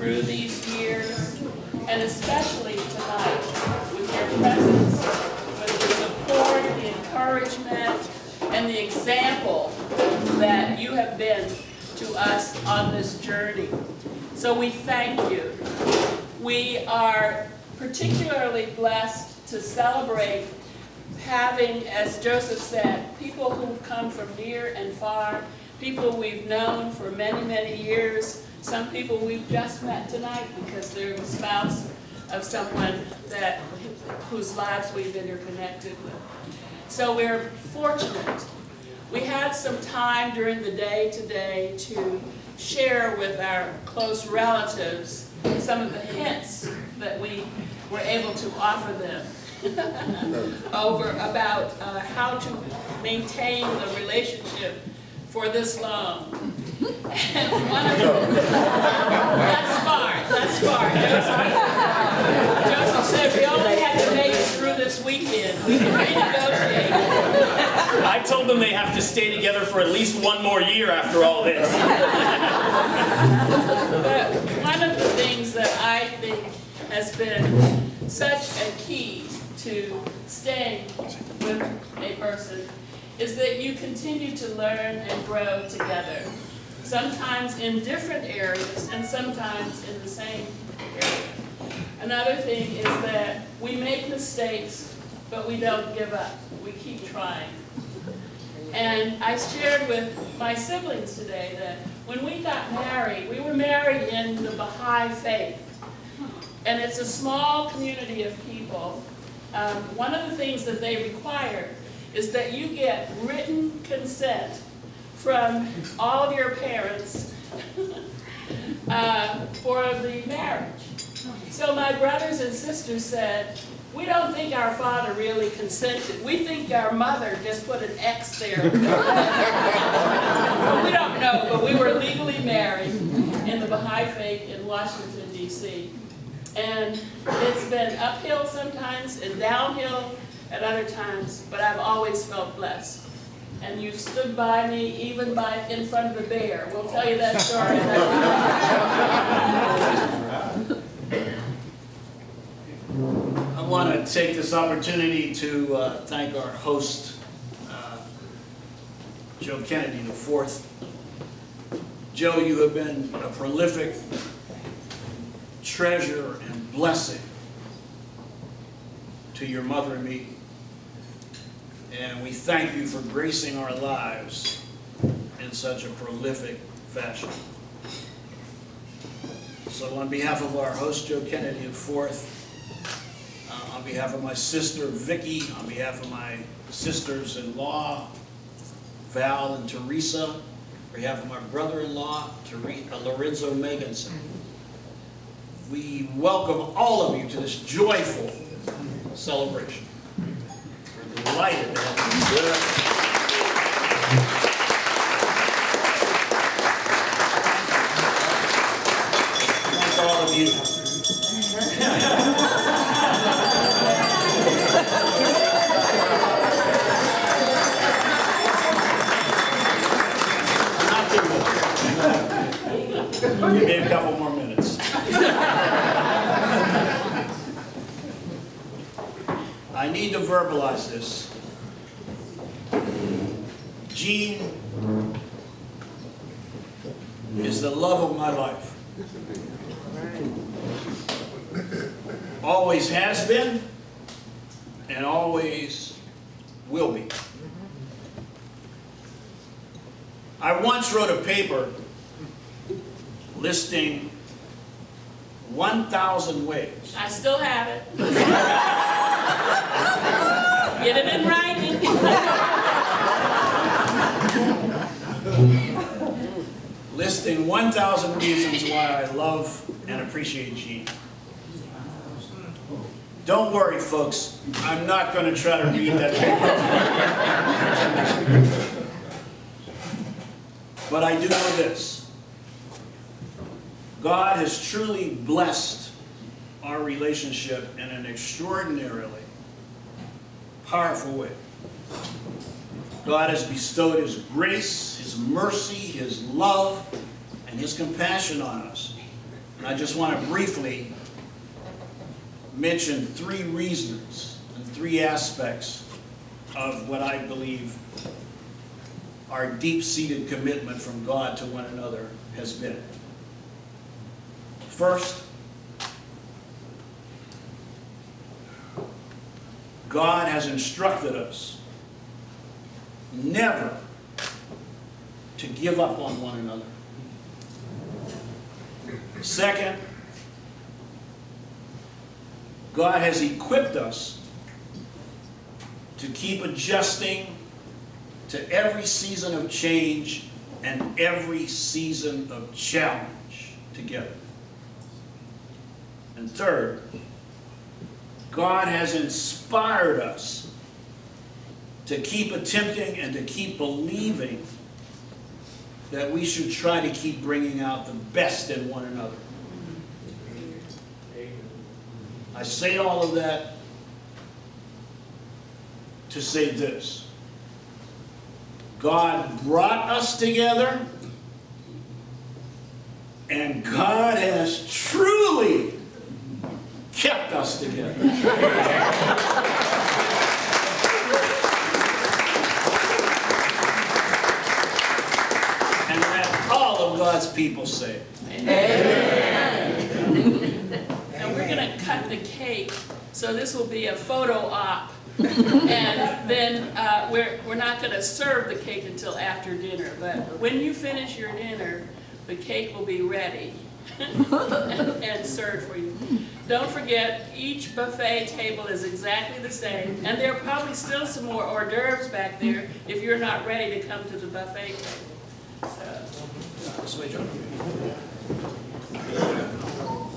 through these years, and especially tonight with your presence, with the support, the encouragement, and the example that you have been to us on this journey. So we thank you. We are particularly blessed to celebrate having, as Joseph said, people who've come from near and far, people we've known for many, many years, some people we've just met tonight because they're the spouse of someone whose lives we've interconnected with. So we're fortunate. We had some time during the day today to share with our close relatives some of the hints that we were able to offer them over about how to maintain the relationship for this long. And one of them, that's far. Joseph said we only had to make it through this weekend. We can renegotiate. I told them they have to stay together for at least one more year after all this. But one of the things that I think has been such a key to staying with a person is that you continue to learn and grow together. Sometimes in different areas and sometimes in the same area. Another thing is that we make mistakes, but we don't give up. We keep trying. And I shared with my siblings today that when we got married, we were married in the Baha'i faith. And it's a small community of people. One of the things that they require is that you get written consent from all of your parents for the marriage. So my brothers and sisters said, we don't think our father really consented. We think our mother just put an X there. Well, we don't know, but we were legally married in the Baha'i faith in Washington, D.C. And it's been uphill sometimes and downhill at other times, but I've always felt blessed. And you've stood by me, even in front of the bear. We'll tell you that story. I want to take this opportunity to thank our host, Joe Kennedy IV. Joe, you have been a prolific treasure and blessing to your mother and me. And we thank you for gracing our lives in such a prolific fashion. So on behalf of our host, Joe Kennedy IV, on behalf of my sister, Vicki, on behalf of my sisters-in-law, Val and Teresa, on behalf of my brother-in-law, Lorenzo Meganson, we welcome all of you to this joyful celebration. We're delighted to have you. Thank all of you. Give me a couple more minutes. I need to verbalize this. Jean is the love of my life. Always has been and always will be. I once wrote a paper listing 1,000 ways. I still have it. Get it in writing. Listing 1,000 reasons why I love and appreciate Jean. Don't worry, folks. I'm not going to try to read that paper. But I do know this. God has truly blessed our relationship in an extraordinarily powerful way. God has bestowed His grace, His mercy, His love, and His compassion on us And I just want to briefly mention 3 reasons and 3 aspects of what I believe our deep-seated commitment from God to one another has been. First, God has instructed us never to give up on one another. Second, God has equipped us to keep adjusting to every season of change and every season of challenge together. And third, God has inspired us to keep attempting and to keep believing that we should try to keep bringing out the best in one another. I say all of that to say this. God brought us together, and God has truly kept us together. And let all of God's people say, Amen. And we're going to cut the cake, so this will be a photo op. And then we're not going to serve the cake until after dinner. But when you finish your dinner, the cake will be ready and served for you. Don't forget, each buffet table is exactly the same. And there are probably still some more hors d'oeuvres back there if you're not ready to come to the buffet table. So.